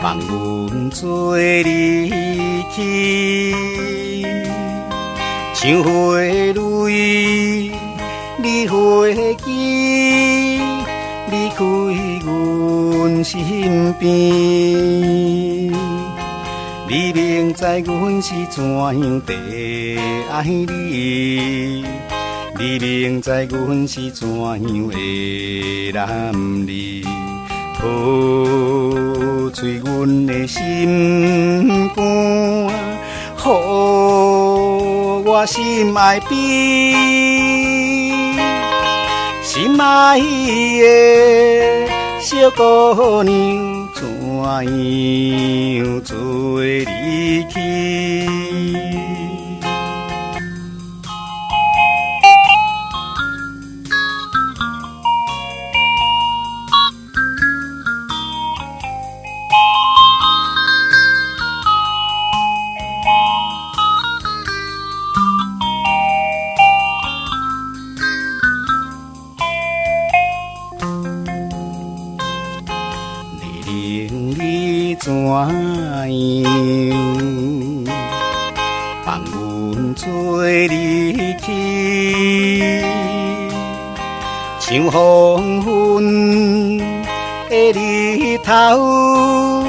放阮做离去，像花蕊，你花枝，离开阮身边。你明知阮是怎样地爱你，你明知阮是怎样的男儿，破碎阮的心肝，予我心爱比，心爱的小姑娘怎样做离去？怎样放阮做离去？像黄昏的日头，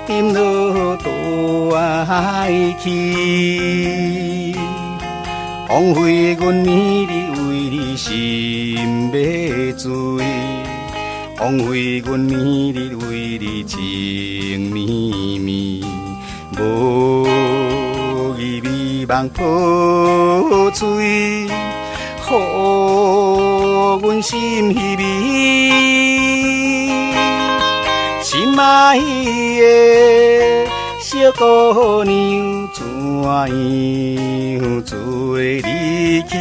沉落大海去，枉费阮美丽为你心要醉。枉费阮美丽为你情绵绵，无意美梦破碎，予阮心稀微。心爱的小姑娘怎样做离去？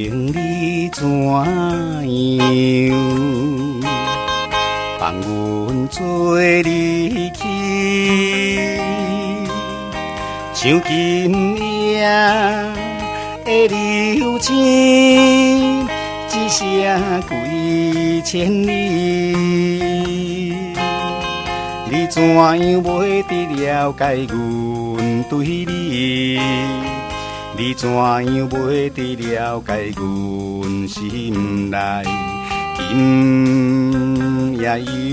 你怎样放阮做离去？像今夜的流星，一声几千里。你怎样袂得了解阮对你？你怎样袂得了解阮心内？今夜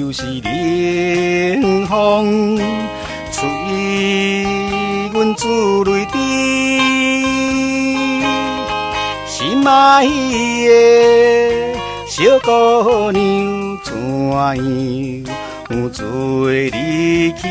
又是冷风吹阮珠泪滴，心爱的小姑娘怎样做离去？